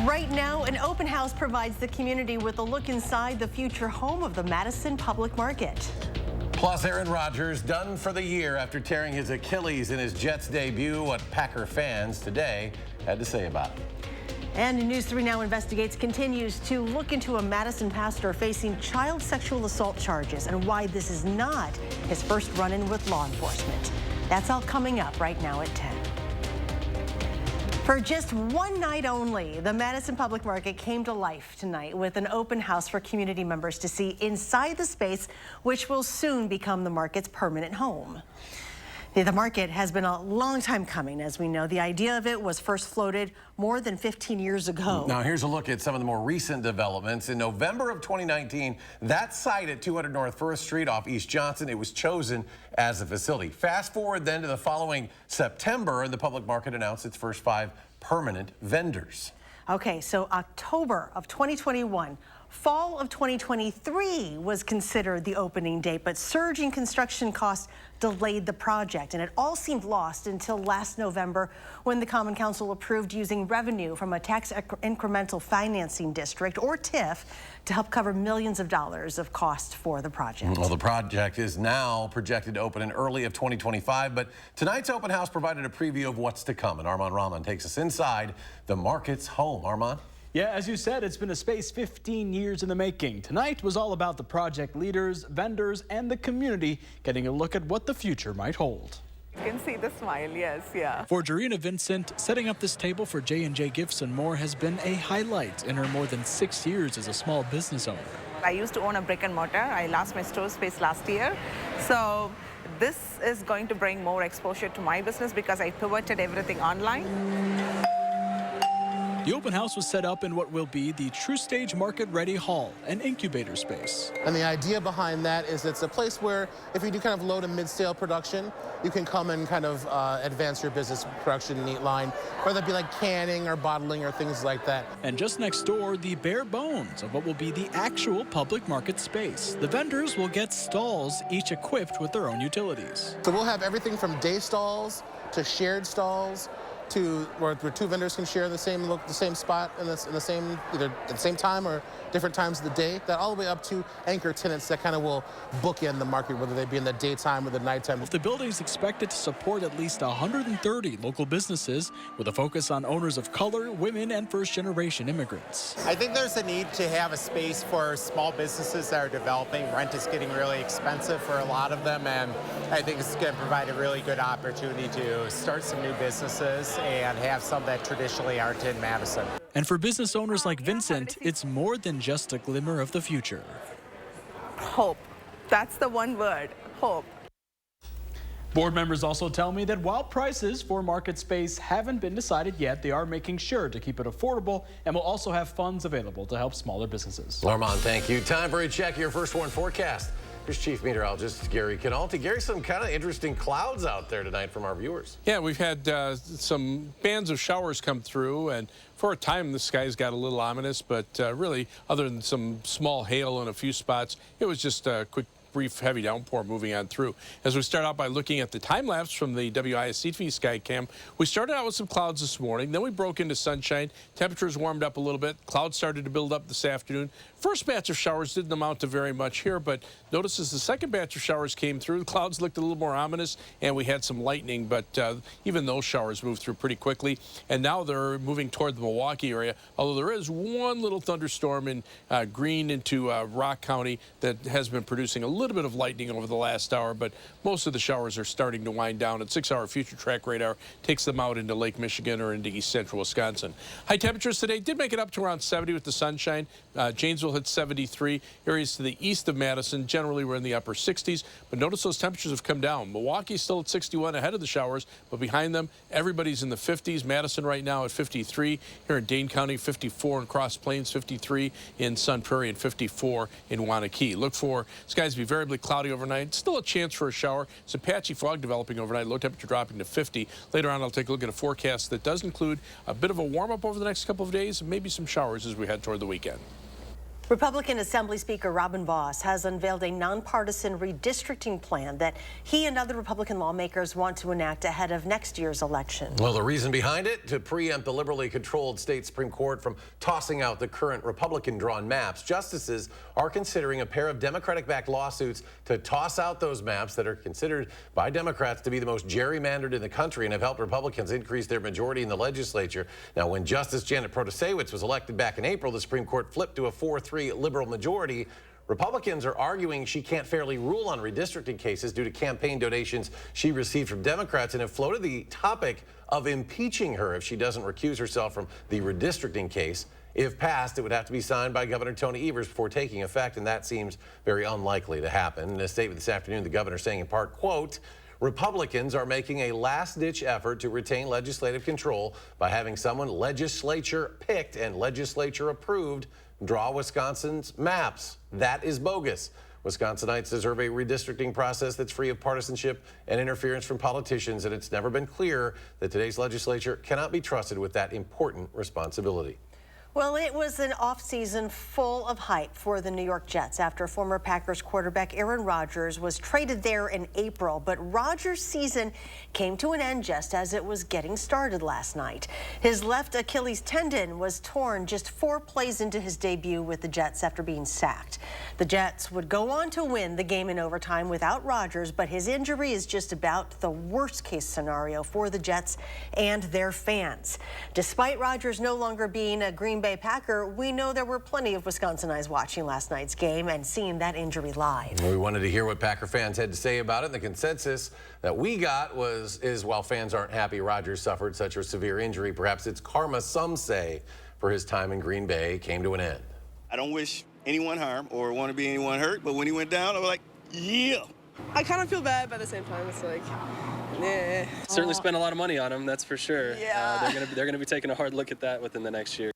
Right now, an open house provides the community with a look inside the future home of the Madison Public Market. Plus, Aaron Rodgers done for the year after tearing his Achilles in his Jets debut. What Packer fans today had to say about it. And News 3 Now Investigates continues to look into a Madison pastor facing child sexual assault charges and why this is not his first run-in with law enforcement. That's all coming up right now at 10. For just one night only, the Madison Public Market came to life tonight with an open house for community members to see inside the space, which will soon become the market's permanent home. The market has been a long time coming, as we know. The idea of it was first floated more than 15 years ago. Now, here's a look at some of the more recent developments. In November of 2019, that site at 200 North 1st Street off East Johnson, it was chosen as a facility. Fast forward then to the following September, and the public market announced its first 5 permanent vendors. Okay, so October of 2021. Fall of 2023 was considered the opening date, but surging construction costs delayed the project, and it all seemed lost until last November when the Common Council approved using revenue from a tax incremental financing district, or TIF, to help cover millions of dollars of cost for the project. Well, the project is now projected to open in early of 2025, but tonight's open house provided a preview of what's to come, and Armand Rahman takes us inside the market's home. Armand? Yeah, as you said, it's been a space 15 years in the making. Tonight was all about the project leaders, vendors, and the community getting a look at what the future might hold. You can see the smile, yes, yeah. For Jarena Vincent, setting up this table for J&J Gifts and More has been a highlight in her more than 6 years as a small business owner. I used to own a brick and mortar. I lost my store space last year. So this is going to bring more exposure to my business because I pivoted everything online. The open house was set up in what will be the True Stage Market Ready Hall, an incubator space. And the idea behind that is it's a place where if you do kind of low to mid-scale production, you can come and kind of advance your business production neat line, whether it be like canning or bottling or things like that. And just next door, the bare bones of what will be the actual public market space. The vendors will get stalls, each equipped with their own utilities. So we'll have everything from day stalls to shared stalls, to where 2 vendors can share the same spot in the same, either at the same time or different times of the day. That all the way up to anchor tenants that kind of will bookend the market, whether they be in the daytime or the nighttime. The building is expected to support at least 130 local businesses with a focus on owners of color, women, and first-generation immigrants. I think there's a need to have a space for small businesses that are developing. Rent is getting really expensive for a lot of them, and I think it's going to provide a really good opportunity to start some new businesses and have some that traditionally aren't in Madison. And for business owners like Vincent, it's more than just a glimmer of the future. Hope. That's the one word, hope. Board members also tell me that while prices for market space haven't been decided yet, they are making sure to keep it affordable and will also have funds available to help smaller businesses. Armand, thank you. Time for a check of your first one forecast. Here's Chief Meteorologist Gary Canalti. Gary, some kind of interesting clouds out there tonight from our viewers. Yeah, we've had some bands of showers come through, and for a time the skies got a little ominous, but really, other than some small hail in a few spots, it was just a quick, brief, heavy downpour moving on through. As we start out by looking at the time lapse from the WISC-TV Skycam, we started out with some clouds this morning, then we broke into sunshine, temperatures warmed up a little bit, clouds started to build up this afternoon. First batch of showers didn't amount to very much here, but notice as the second batch of showers came through, the clouds looked a little more ominous, and we had some lightning, but even those showers moved through pretty quickly, and now they're moving toward the Milwaukee area, although there is one little thunderstorm in Greene into Rock County that has been producing a little bit of lightning over the last hour, but most of the showers are starting to wind down. At 6-hour future track radar takes them out into Lake Michigan or into east central Wisconsin. High temperatures today did make it up to around 70 with the sunshine. Janesville hit 73. Areas to the east of Madison generally were in the upper 60s, but notice those temperatures have come down. Milwaukee's still at 61 ahead of the showers, but behind them everybody's in the 50s. Madison right now at 53. Here in Dane County 54 in Cross Plains, 53 in Sun Prairie, and 54 in Wanakee. Look for skies to be variably cloudy overnight. Still a chance for a shower. Some patchy fog developing overnight. Low temperature dropping to 50. Later on, I'll take a look at a forecast that does include a bit of a warm-up over the next couple of days and maybe some showers as we head toward the weekend. Republican Assembly Speaker Robin Vos has unveiled a nonpartisan redistricting plan that he and other Republican lawmakers want to enact ahead of next year's election. Well, the reason behind it, to preempt the liberally controlled state Supreme Court from tossing out the current Republican-drawn maps. Justices are considering a pair of Democratic-backed lawsuits to toss out those maps that are considered by Democrats to be the most gerrymandered in the country and have helped Republicans increase their majority in the legislature. Now, when Justice Janet Protasewicz was elected back in April, the Supreme Court flipped to a 4-3 liberal majority. Republicans are arguing she can't fairly rule on redistricting cases due to campaign donations she received from Democrats and have floated the topic of impeaching her if she doesn't recuse herself from the redistricting case. If passed, it would have to be signed by Governor Tony Evers before taking effect, and that seems very unlikely to happen. In a statement this afternoon, the governor saying in part, quote, Republicans are making a last-ditch effort to retain legislative control by having someone legislature-picked and legislature-approved draw Wisconsin's maps. That is bogus. Wisconsinites deserve a redistricting process that's free of partisanship and interference from politicians, and it's never been clearer that today's legislature cannot be trusted with that important responsibility. Well, it was an offseason full of hype for the New York Jets after former Packers quarterback Aaron Rodgers was traded there in April. But Rodgers' season came to an end just as it was getting started last night. His left Achilles tendon was torn just 4 plays into his debut with the Jets after being sacked. The Jets would go on to win the game in overtime without Rodgers, but his injury is just about the worst-case scenario for the Jets and their fans. Despite Rodgers no longer being a Green Bay Packer, we know there were plenty of Wisconsinites watching last night's game and seeing that injury live. We wanted to hear what Packer fans had to say about it, and the consensus that we got is while fans aren't happy Rodgers suffered such a severe injury, perhaps it's karma, some say, for his time in Green Bay came to an end. I don't wish anyone harm or want to be anyone hurt, but when he went down, I was like, yeah. I kind of feel bad, but at the same time, it's like, yeah. Certainly spent a lot of money on him, that's for sure. Yeah. They're gonna be taking a hard look at that within the next year.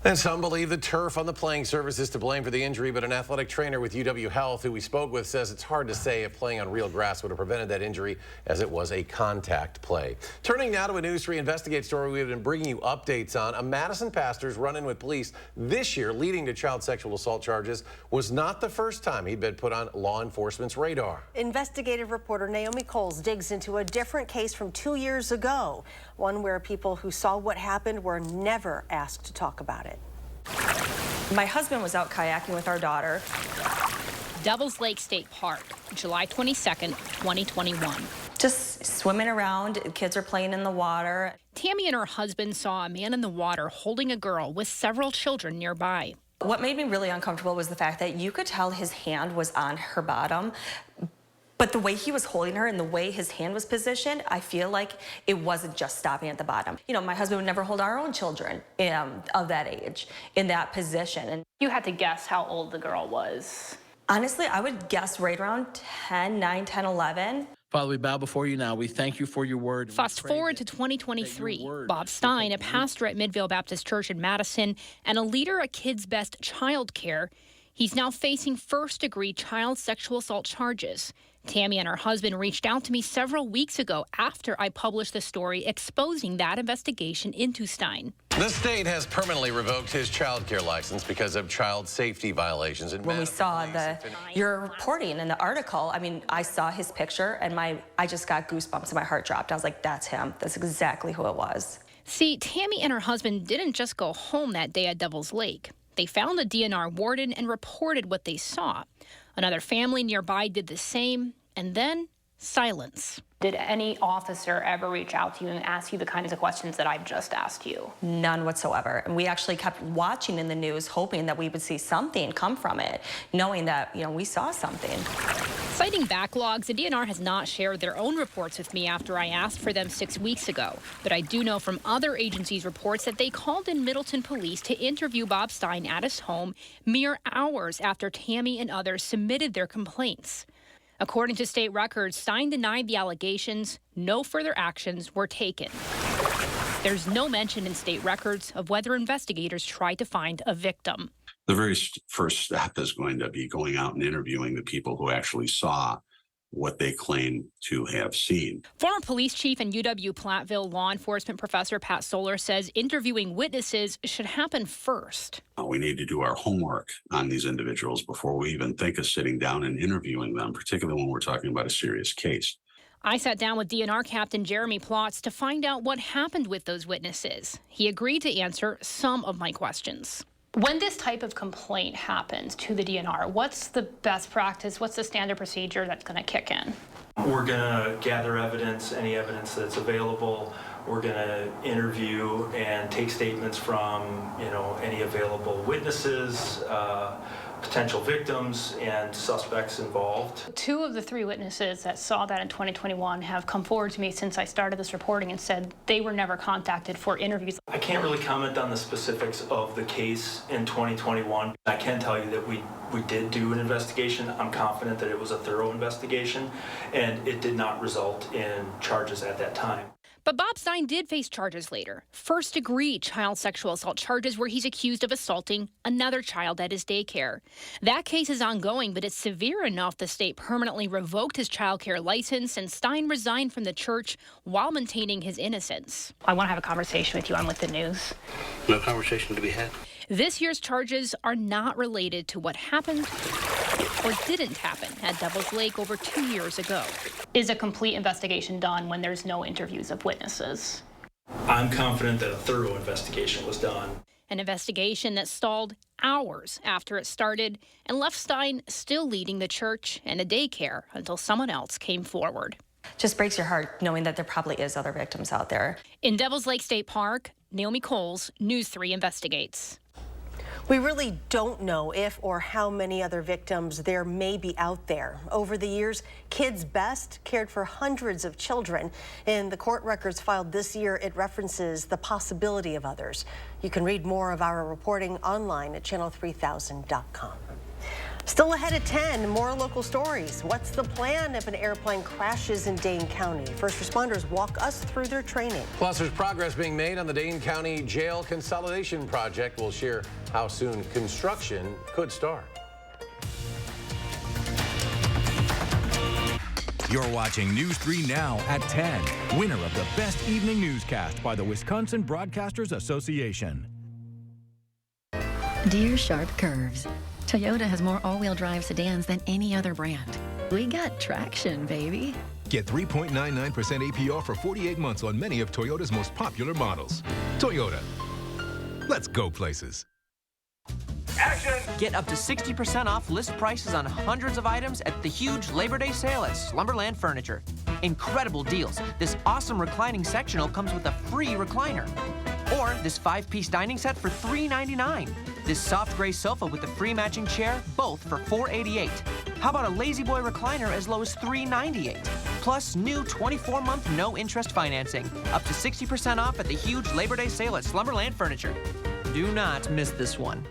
And some believe the turf on the playing surface is to blame for the injury, but an athletic trainer with UW Health who we spoke with says it's hard to say if playing on real grass would have prevented that injury, as it was a contact play. Turning now to a News 3 Investigate story we've been bringing you updates on. A Madison pastor's run-in with police this year leading to child sexual assault charges was not the first time he'd been put on law enforcement's radar. Investigative reporter Naomi Coles digs into a different case from 2 years ago, one where people who saw what happened were never asked to talk about it. My husband was out kayaking with our daughter. Devil's Lake State Park, July 22nd, 2021. Just swimming around, kids are playing in the water. Tammy and her husband saw a man in the water holding a girl with several children nearby. What made me really uncomfortable was the fact that you could tell his hand was on her bottom, but the way he was holding her and the way his hand was positioned, I feel like it wasn't just stopping at the bottom. You know, my husband would never hold our own children of that age in that position. And You had to guess how old the girl was. honestly, I would guess right around 9, 10, 11. Father, we bow before you now. We thank you for your word. Fast forward to 2023. Bob Stein, a pastor at Midvale Baptist Church in Madison and a leader at Kids Best Child Care, he's now facing first-degree child sexual assault charges. Tammy and her husband reached out to me several weeks ago after I published the story exposing that investigation into Stein. The state has permanently revoked his child care license because of child safety violations. When we saw your reporting in the article, I mean, I saw his picture and I just got goosebumps and my heart dropped. I was like, that's him. That's exactly who it was. See, Tammy and her husband didn't just go home that day at Devil's Lake. They found a DNR warden and reported what they saw. Another family nearby did the same, and then silence. Did any officer ever reach out to you and ask you the kinds of questions that I've just asked you? None whatsoever. And we actually kept watching in the news, hoping that we would see something come from it, knowing that, you know, we saw something. Citing backlogs, the DNR has not shared their own reports with me after I asked for them 6 weeks ago. But I do know from other agencies' reports that they called in Middleton police to interview Bob Stein at his home mere hours after Tammy and others submitted their complaints. According to state records, Stein denied the allegations. No further actions were taken. There's no mention in state records of whether investigators tried to find a victim. The very first step is going to be going out and interviewing the people who actually saw what they claim to have seen. Former police chief and UW-Platteville law enforcement professor Pat Solar says interviewing witnesses should happen first. We need to do our homework on these individuals before we even think of sitting down and interviewing them, particularly when we're talking about a serious case. I sat down with DNR Captain Jeremy Plotz to find out what happened with those witnesses. He agreed to answer some of my questions. When this type of complaint happens to the DNR, what's the best practice? What's the standard procedure that's going to kick in? We're going to gather evidence, any evidence that's available. We're going to interview and take statements from, any available witnesses, potential victims, and suspects involved. 2 of the 3 witnesses that saw that in 2021 have come forward to me since I started this reporting and said they were never contacted for interviews. I can't really comment on the specifics of the case in 2021. I can tell you that we did do an investigation. I'm confident that it was a thorough investigation, and it did not result in charges at that time. But Bob Stein did face charges later. First-degree child sexual assault charges where he's accused of assaulting another child at his daycare. That case is ongoing, but it's severe enough the state permanently revoked his child care license, and Stein resigned from the church while maintaining his innocence. I want to have a conversation with you on With the News. No conversation to be had. This year's charges are not related to what happened or didn't happen at Devil's Lake over 2 years ago. Is a complete investigation done when there's no interviews of witnesses? I'm confident that a thorough investigation was done. An investigation that stalled hours after it started and left Stein still leading the church and a daycare until someone else came forward. Just breaks your heart knowing that there probably is other victims out there. In Devil's Lake State Park, Naomi Coles, News 3 investigates. We really don't know if or how many other victims there may be out there. Over the years, Kids Best cared for hundreds of children. In the court records filed this year, it references the possibility of others. You can read more of our reporting online at channel3000.com. Still ahead at 10, more local stories. What's the plan if an airplane crashes in Dane County? First responders walk us through their training. Plus, there's progress being made on the Dane County Jail Consolidation Project. We'll share how soon construction could start. You're watching News 3 Now at 10. Winner of the Best Evening Newscast by the Wisconsin Broadcasters Association. Dear Sharp Curves, Toyota has more all-wheel drive sedans than any other brand. We got traction, baby. Get 3.99% APR for 48 months on many of Toyota's most popular models. Toyota. Let's go places. Action! Get up to 60% off list prices on hundreds of items at the huge Labor Day sale at Slumberland Furniture. Incredible deals. This awesome reclining sectional comes with a free recliner. Or this 5-piece dining set for $3.99. This soft gray sofa with a free matching chair, both for $4.88. How about a Lazy Boy recliner as low as $3.98? Plus new 24-month no-interest financing. Up to 60% off at the huge Labor Day sale at Slumberland Furniture. Do not miss this one.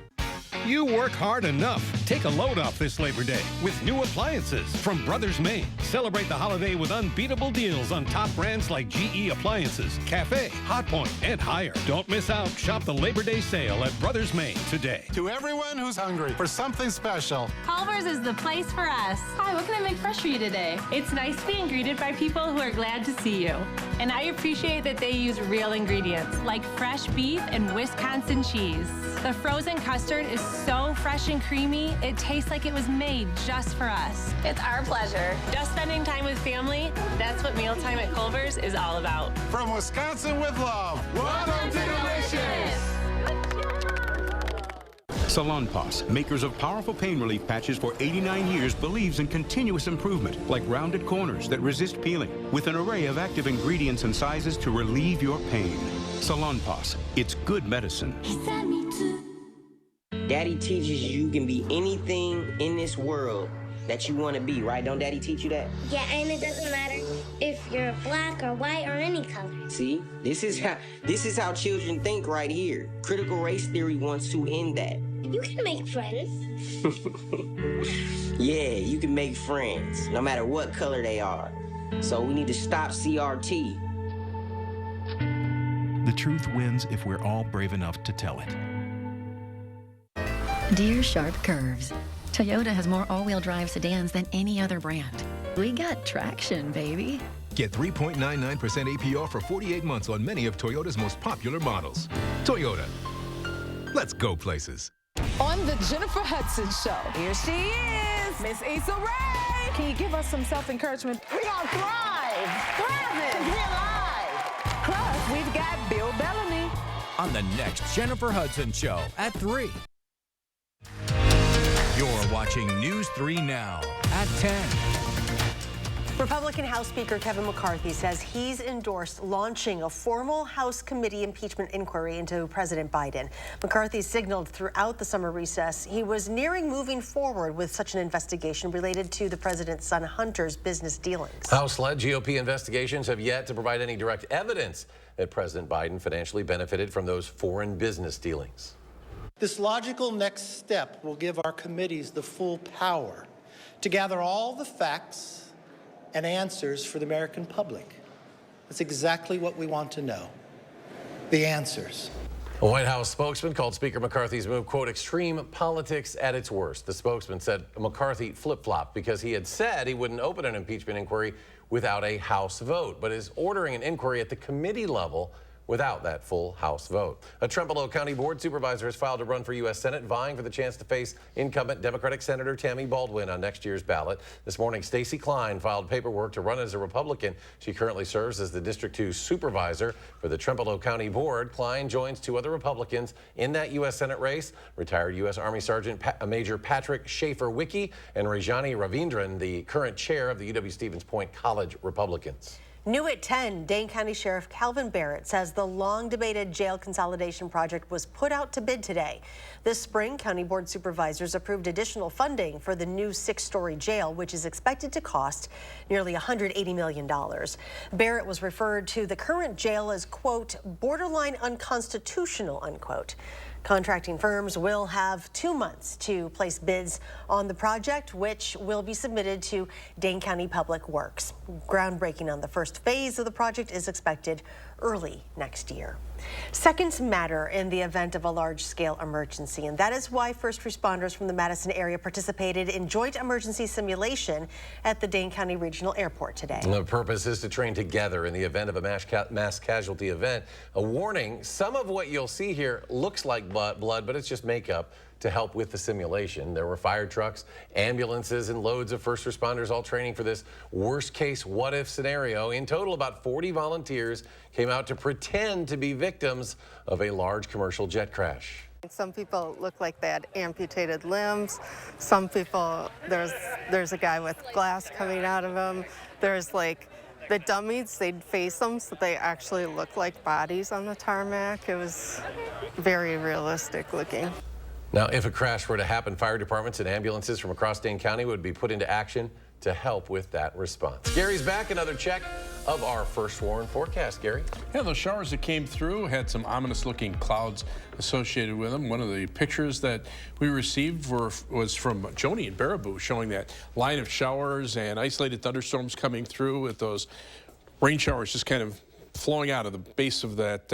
You work hard enough. Take a load off this Labor Day with new appliances from Brothers Maine. Celebrate the holiday with unbeatable deals on top brands like GE Appliances, Cafe, Hotpoint, and Haier. Don't miss out. Shop the Labor Day sale at Brothers Maine today. To everyone who's hungry for something special, Culver's is the place for us. Hi, what can I make fresh for you today? It's nice to be greeted by people who are glad to see you. And I appreciate that they use real ingredients like fresh beef and Wisconsin cheese. The frozen custard is so fresh and creamy, it tastes like it was made just for us. It's our pleasure. Just spending time with family, that's what mealtime at Culver's is all about. From Wisconsin with love, welcome to Delicious! Salonpas, makers of powerful pain relief patches for 89 years, believes in continuous improvement, like rounded corners that resist peeling, with an array of active ingredients and sizes to relieve your pain. Salonpas, it's good medicine. Daddy teaches you can be anything in this world that you want to be, right? Don't Daddy teach you that? Yeah, and it doesn't matter if you're black or white or any color. See, this is how children think right here. Critical race theory wants to end that. You can make friends. Yeah, you can make friends, no matter what color they are. So we need to stop CRT. The truth wins if we're all brave enough to tell it. Dear Sharp Curves, Toyota has more all-wheel drive sedans than any other brand. We got traction, baby. Get 3.99% APR for 48 months on many of Toyota's most popular models. Toyota. Let's go places. On the Jennifer Hudson Show. Here she is, Miss Issa Rae. Can you give us some self-encouragement? We gonna thrive. Thriving. We're alive. Plus, we've got Bill Bellamy. On the next Jennifer Hudson Show at 3. You're watching News 3 Now at 10. Republican House Speaker Kevin McCarthy says he's endorsed launching a formal House committee impeachment inquiry into President Biden. McCarthy signaled throughout the summer recess he was nearing moving forward with such an investigation related to the president's son Hunter's business dealings. House-led GOP investigations have yet to provide any direct evidence that President Biden financially benefited from those foreign business dealings. This logical next step will give our committees the full power to gather all the facts and answers for the American public. That's exactly what we want to know, the answers. A White House spokesman called Speaker McCarthy's move, quote, extreme politics at its worst. The spokesman said McCarthy flip-flopped because he had said he wouldn't open an impeachment inquiry without a House vote, but is ordering an inquiry at the committee level without that full House vote. A Trempealeau County Board supervisor has filed to run for U.S. Senate, vying for the chance to face incumbent Democratic Senator Tammy Baldwin on next year's ballot. This morning, Stacey Klein filed paperwork to run as a Republican. She currently serves as the District 2 supervisor for the Trempealeau County Board. Klein joins 2 other Republicans in that U.S. Senate race, retired U.S. Army Sergeant Major Patrick Schaefer-Wicki and Rajani Ravindran, the current chair of the UW-Stevens Point College Republicans. New at 10, Dane County Sheriff Calvin Barrett says the long-debated jail consolidation project was put out to bid today. This spring, County Board supervisors approved additional funding for the new 6-story jail, which is expected to cost nearly $180 million. Barrett was referred to the current jail as, quote, borderline unconstitutional, unquote. Contracting firms will have 2 months to place bids on the project, which will be submitted to Dane County Public Works. Groundbreaking on the first phase of the project is expected early next year. Seconds matter in the event of a large-scale emergency, and that is why first responders from the Madison area participated in joint emergency simulation at the Dane County Regional Airport today. The purpose is to train together in the event of a mass casualty event. A warning, some of what you'll see here looks like blood, but it's just makeup to help with the simulation. There were fire trucks, ambulances, and loads of first responders all training for this worst-case what-if scenario. In total, about 40 volunteers came out to pretend to be victims of a large commercial jet crash. Some people look like they had amputated limbs. Some people, there's a guy with glass coming out of them. There's like the dummies, they'd face them so they actually look like bodies on the tarmac. It was very realistic looking. Now, if a crash were to happen, fire departments and ambulances from across Dane County would be put into action to help with that response. Gary's back. Another check of our first warn forecast. Gary? Yeah, those showers that came through had some ominous-looking clouds associated with them. One of the pictures that we received was from Joni in Baraboo, showing that line of showers and isolated thunderstorms coming through with those rain showers just kind of flowing out of the base of that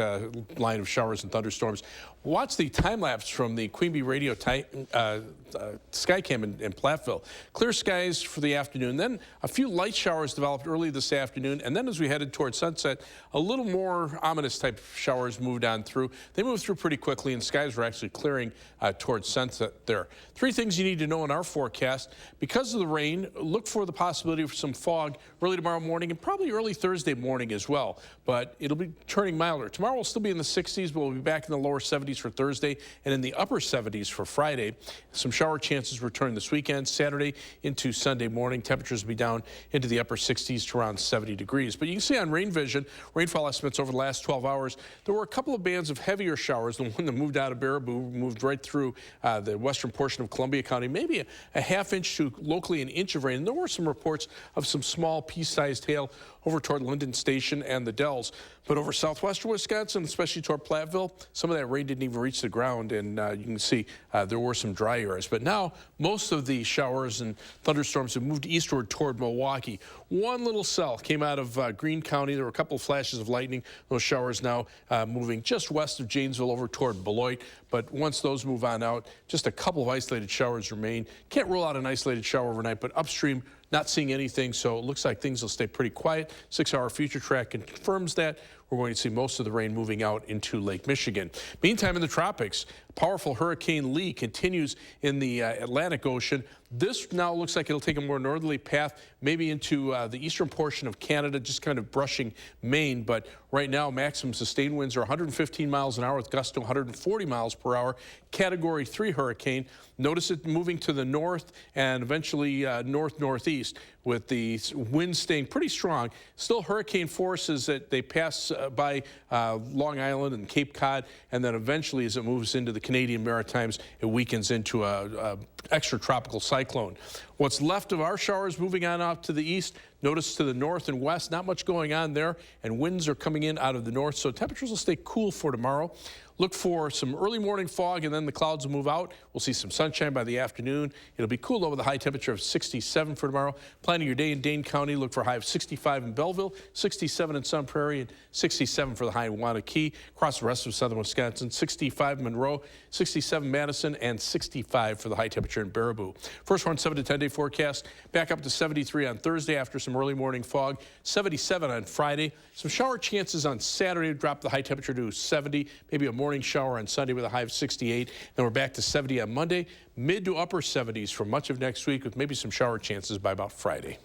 line of showers and thunderstorms. Watch the time-lapse from the Queen Bee Radio Skycam in Platteville. Clear skies for the afternoon, then a few light showers developed early this afternoon, and then as we headed towards sunset, a little more ominous type showers moved on through. They moved through pretty quickly, and skies were actually clearing towards sunset there. 3 things you need to know in our forecast. Because of the rain, look for the possibility for some fog early tomorrow morning and probably early Thursday morning as well, but it'll be turning milder. Tomorrow we'll still be in the 60s, but we'll be back in the lower 70s for Thursday and in the upper 70s for Friday. Some shower chances return this weekend, Saturday into Sunday morning. Temperatures will be down into the upper 60s to around 70 degrees. But you can see on rain vision, rainfall estimates over the last 12 hours, there were a couple of bands of heavier showers. The one that moved out of Baraboo moved right through the western portion of Columbia County, maybe a half-inch to locally an inch of rain. And there were some reports of some small pea-sized hail over toward Linden Station and the Dells. But over southwestern Wisconsin, especially toward Platteville, some of that rain didn't even reach the ground, and you can see there were some dry areas. But now, most of the showers and thunderstorms have moved eastward toward Milwaukee. One little cell came out of Greene County. There were a couple of flashes of lightning. Those showers now moving just west of Janesville over toward Beloit. But once those move on out, just a couple of isolated showers remain. Can't rule out an isolated shower overnight, but upstream, not seeing anything, so it looks like things will stay pretty quiet. 6-hour future track confirms that. We're going to see most of the rain moving out into Lake Michigan. Meantime, in the tropics, powerful Hurricane Lee continues in the Atlantic Ocean. This now looks like it'll take a more northerly path, maybe into the eastern portion of Canada, just kind of brushing Maine. But right now, maximum sustained winds are 115 miles an hour with gusts to 140 miles per hour. Category 3 hurricane. Notice it moving to the north and eventually north-northeast, with the winds staying pretty strong. Still hurricane forces that they pass by Long Island and Cape Cod, and then eventually as it moves into the Canadian Maritimes, it weakens into a extratropical cyclone. What's left of our showers moving on out to the east. Notice to the north and west, not much going on there, and winds are coming in out of the north, so temperatures will stay cool for tomorrow. Look for some early morning fog, and then the clouds will move out. We'll see some sunshine by the afternoon. It'll be cool though with a high temperature of 67 for tomorrow. Planning your day in Dane County, look for a high of 65 in Belleville, 67 in Sun Prairie, and 67 for the high in Waunakee. Across the rest of southern Wisconsin, 65 in Monroe, 67 Madison, and 65 for the high temperature in Baraboo. First one, 7 to 10 day forecast. Back up to 73 on Thursday after some early morning fog. 77 on Friday. Some shower chances on Saturday, drop the high temperature to 70. Maybe a morning shower on Sunday with a high of 68. Then we're back to 70 on Monday. Mid to upper 70s for much of next week, with maybe some shower chances by about Friday.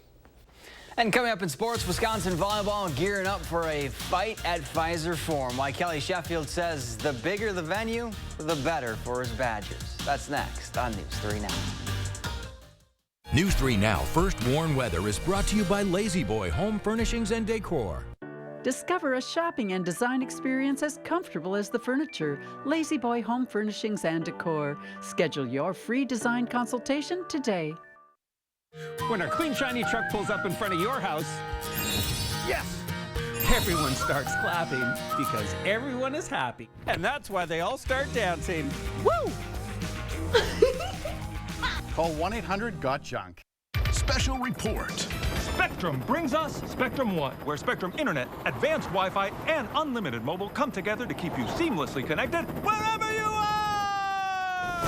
And coming up in sports, Wisconsin volleyball gearing up for a fight at Pfizer Forum. Like Kelly Sheffield says, the bigger the venue, the better for his Badgers. That's next on News 3 Now. News 3 Now First Warn Weather is brought to you by Lazy Boy Home Furnishings and Decor. Discover a shopping and design experience as comfortable as the furniture. Lazy Boy Home Furnishings and Decor. Schedule your free design consultation today. When our clean, shiny truck pulls up in front of your house, yes! Everyone starts clapping because everyone is happy. And that's why they all start dancing. Woo! Call 1-800-GOT-JUNK. Special report. Spectrum brings us Spectrum One, where Spectrum Internet, advanced Wi-Fi, and unlimited mobile come together to keep you seamlessly connected wherever you are!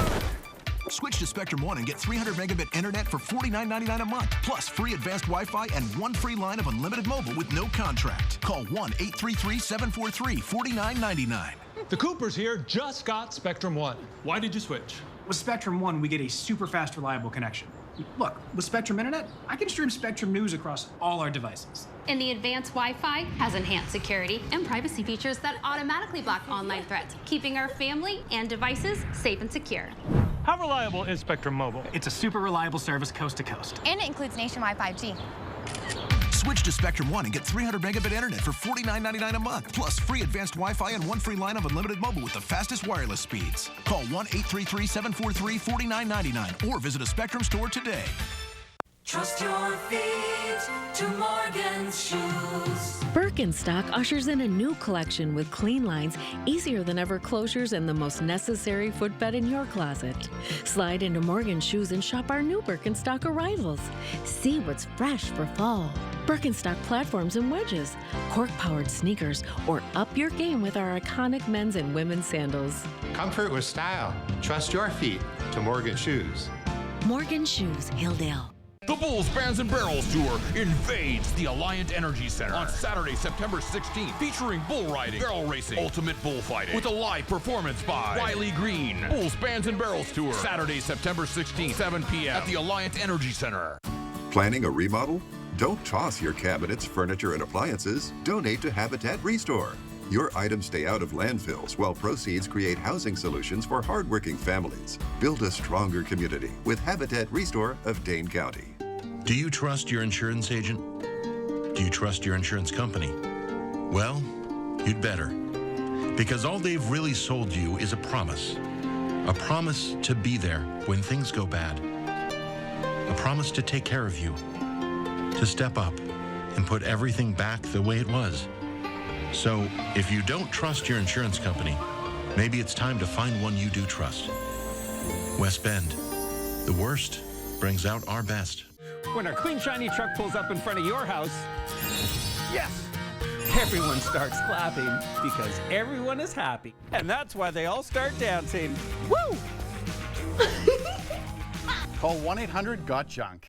Switch to Spectrum One and get 300 megabit internet for $49.99 a month, plus free advanced Wi-Fi and one free line of unlimited mobile with no contract. Call 1-833-743-4999. The Coopers here just got Spectrum One. Why did you switch? With Spectrum One, we get a super fast, reliable connection. Look, with Spectrum Internet, I can stream Spectrum News across all our devices. And the advanced Wi-Fi has enhanced security and privacy features that automatically block online threats, keeping our family and devices safe and secure. How reliable is Spectrum Mobile? It's a super reliable service coast to coast. And it includes nationwide 5G. Switch to Spectrum One and get 300 megabit internet for $49.99 a month, plus free advanced Wi-Fi and one free line of unlimited mobile with the fastest wireless speeds. Call 1-833-743-4999 or visit a Spectrum store today. Trust your feet to Morgan's Shoes. Birkenstock ushers in a new collection with clean lines, easier than ever closures, and the most necessary footbed in your closet. Slide into Morgan's Shoes and shop our new Birkenstock arrivals. See what's fresh for fall. Birkenstock platforms and wedges, cork-powered sneakers, or up your game with our iconic men's and women's sandals. Comfort with style. Trust your feet to Morgan Shoes. Morgan Shoes, Hilldale. The Bulls Bands and Barrels Tour invades the Alliant Energy Center on Saturday, September 16th, featuring bull riding, barrel racing, ultimate bullfighting, with a live performance by Riley Green. Bulls Bands and Barrels Tour, Saturday, September 16th, 7 p.m. at the Alliant Energy Center. Planning a remodel? Don't toss your cabinets, furniture, and appliances. Donate to Habitat Restore. Your items stay out of landfills while proceeds create housing solutions for hardworking families. Build a stronger community with Habitat Restore of Dane County. Do you trust your insurance agent? Do you trust your insurance company? Well, you'd better. Because all they've really sold you is a promise. A promise to be there when things go bad. A promise to take care of you. To step up and put everything back the way it was. So, if you don't trust your insurance company, maybe it's time to find one you do trust. West Bend. The worst brings out our best. When our clean, shiny truck pulls up in front of your house, yes! Everyone starts clapping because everyone is happy. And that's why they all start dancing. Woo! Call 1-800-GOT-JUNK.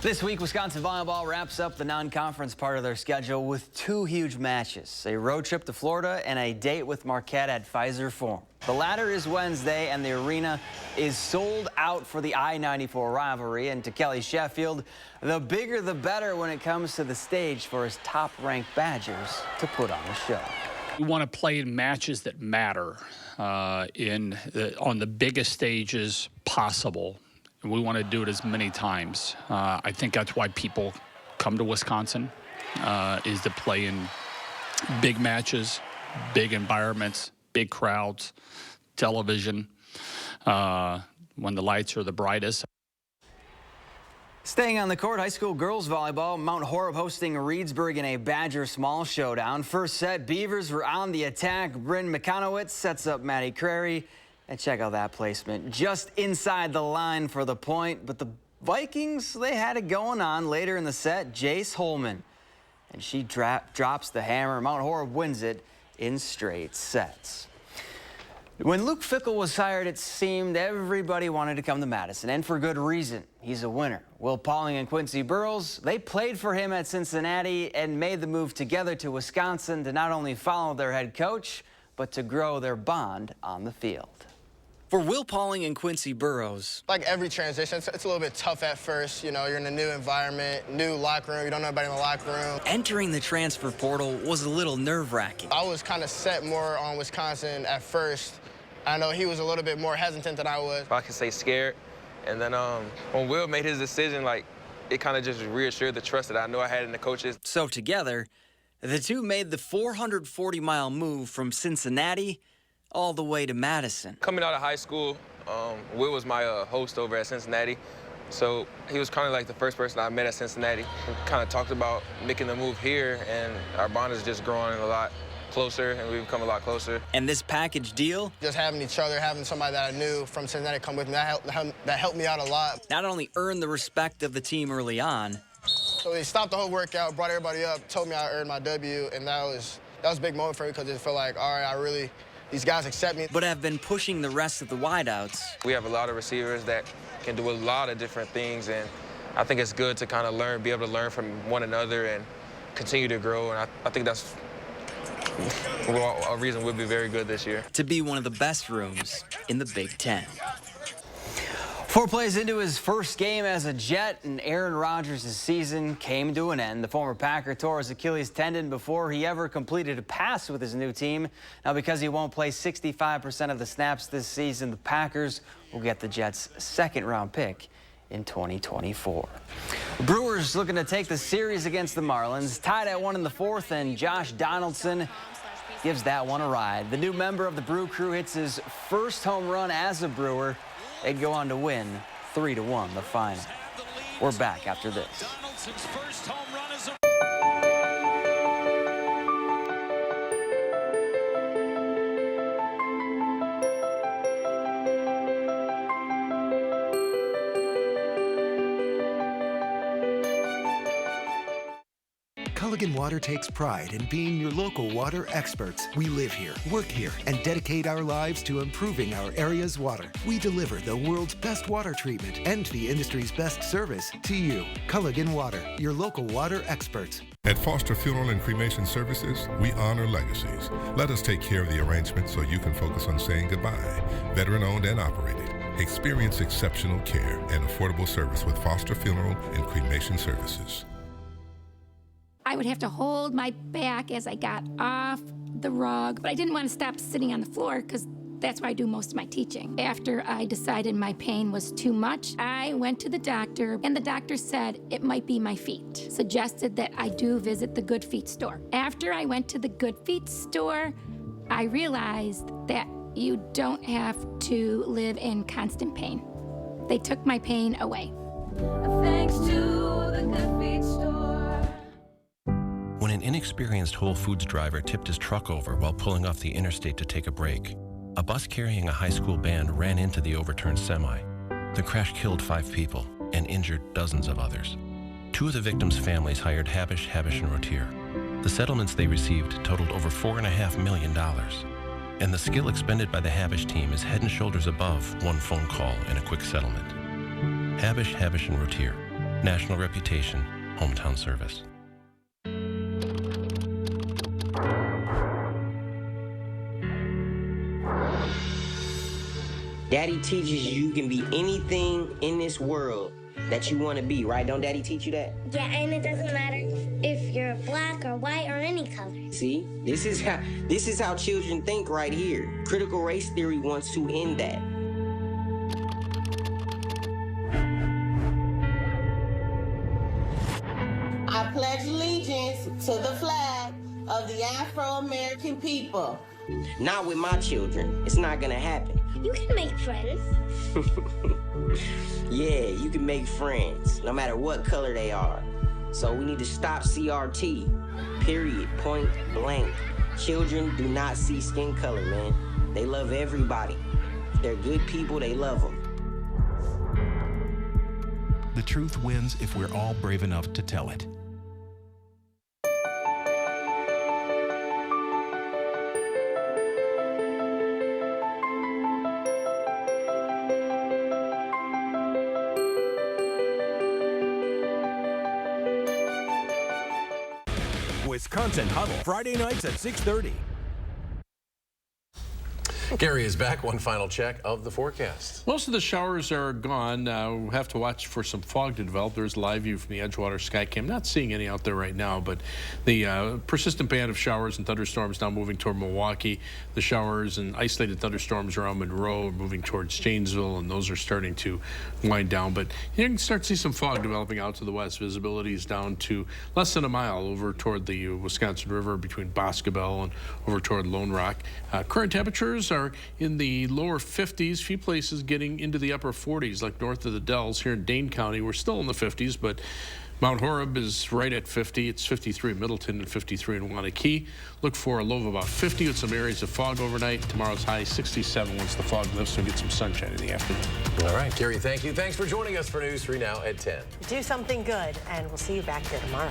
This week, Wisconsin volleyball wraps up the non-conference part of their schedule with 2 huge matches, a road trip to Florida and a date with Marquette at Pfizer Forum. The latter is Wednesday, and the arena is sold out for the I-94 rivalry. And to Kelly Sheffield, the bigger the better when it comes to the stage for his top-ranked Badgers to put on the show. We want to play in matches that matter on the biggest stages possible. And we want to do it as many times. I think that's why people come to Wisconsin, is to play in big matches, big environments, big crowds, television, when the lights are the brightest. Staying on the court, high school girls volleyball, Mount Horeb hosting Reedsburg in a Badger small showdown. First set, Beavers were on the attack. Bryn McConowitz sets up Maddie Crary. And check out that placement, just inside the line for the point. But the Vikings, they had it going on later in the set. Jace Holman, and she drops the hammer. Mount Horeb wins it in straight sets. When Luke Fickell was hired, it seemed everybody wanted to come to Madison, and for good reason. He's a winner. Will Pauling and Quincy Burrows, they played for him at Cincinnati and made the move together to Wisconsin to not only follow their head coach, but to grow their bond on the field. For Will Pauling and Quincy Burrows, like every transition, it's a little bit tough at first. You know, you're in a new environment, new locker room, you don't know anybody in the locker room. Entering the transfer portal was a little nerve-wracking. I was kind of set more on Wisconsin at first. I know he was a little bit more hesitant than I was. I can say scared. And then when Will made his decision, like, it kind of just reassured the trust that I knew I had in the coaches. So together, the two made the 440-mile move from Cincinnati all the way to Madison. Coming out of high school, Will was my host over at Cincinnati. So he was kind of like the first person I met at Cincinnati. We kind of talked about making the move here, and our bond is just growing a lot closer, and we've become a lot closer. And this package deal? Just having each other, having somebody that I knew from Cincinnati come with me, that helped me out a lot. Not only earned the respect of the team early on. So they stopped the whole workout, brought everybody up, told me I earned my W, and that was a big moment for me because it felt like, all right, these guys accept me. But have been pushing the rest of the wideouts. We have a lot of receivers that can do a lot of different things, and I think it's good to kind of be able to learn from one another and continue to grow, and I think that's a reason we'll be very good this year. To be one of the best rooms in the Big Ten. 4 plays into his first game as a Jet, and Aaron Rodgers' season came to an end. The former Packer tore his Achilles tendon before he ever completed a pass with his new team. Now, because he won't play 65% of the snaps this season, the Packers will get the Jets' second-round pick in 2024. Brewers looking to take the series against the Marlins. Tied at 1 in the 4th, and Josh Donaldson gives that one a ride. The new member of the Brew Crew hits his first home run as a Brewer. They'd go on to win 3-1 the final. We're back after this. Culligan Water takes pride in being your local water experts. We live here, work here, and dedicate our lives to improving our area's water. We deliver the world's best water treatment and the industry's best service to you. Culligan Water, your local water experts. At Foster Funeral and Cremation Services, we honor legacies. Let us take care of the arrangement so you can focus on saying goodbye. Veteran-owned and operated. Experience exceptional care and affordable service with Foster Funeral and Cremation Services. I would have to hold my back as I got off the rug, but I didn't want to stop sitting on the floor because that's where I do most of my teaching. After I decided my pain was too much, I went to the doctor, and the doctor said it might be my feet. Suggested that I do visit the Good Feet store. After I went to the Good Feet store, I realized that you don't have to live in constant pain. They took my pain away. Thanks to the Good Feet store. When an inexperienced Whole Foods driver tipped his truck over while pulling off the interstate to take a break, a bus carrying a high school band ran into the overturned semi. The crash killed 5 people and injured dozens of others. 2 of the victims' families hired Habish, and Rotier. The settlements they received totaled over $4.5 million. And the skill expended by the Habish team is head and shoulders above one phone call and a quick settlement. Habish, and Rotier. National reputation, hometown service. Daddy teaches you can be anything in this world that you want to be, right? Don't Daddy teach you that? Yeah, and it doesn't matter if you're black or white or any color. See, this is how children think right here. Critical race theory wants to end that. I pledge allegiance to the flag of the Afro-American people. Not with my children. It's not gonna happen. You can make friends. Yeah, you can make friends, no matter what color they are. So we need to stop CRT. Period. Point blank. Children do not see skin color, man. They love everybody. If they're good people, they love them. The truth wins if we're all brave enough to tell it. Wisconsin Huddle, Friday nights at 6:30. Gary is back. One final check of the forecast. Most of the showers are gone. We'll have to watch for some fog to develop. There's live view from the Edgewater Skycam. Not seeing any out there right now, but the persistent band of showers and thunderstorms now moving toward Milwaukee. The showers and isolated thunderstorms around Monroe are moving towards Janesville, and those are starting to wind down. But you can start to see some fog developing out to the west. Visibility is down to less than a mile over toward the Wisconsin River between Boscobel and over toward Lone Rock. Current temperatures are in the lower 50s, few places getting into the upper 40s, like north of the Dells. Here in Dane County, we're still in the 50s, but Mount Horeb is right at 50. It's 53 in Middleton and 53 in Wanakee. Look for a low of about 50 with some areas of fog overnight. Tomorrow's high 67 once the fog lifts, so get some sunshine in the afternoon. All right, Gary, thank you. Thanks for joining us for News 3 Now at 10. Do something good, and we'll see you back here tomorrow.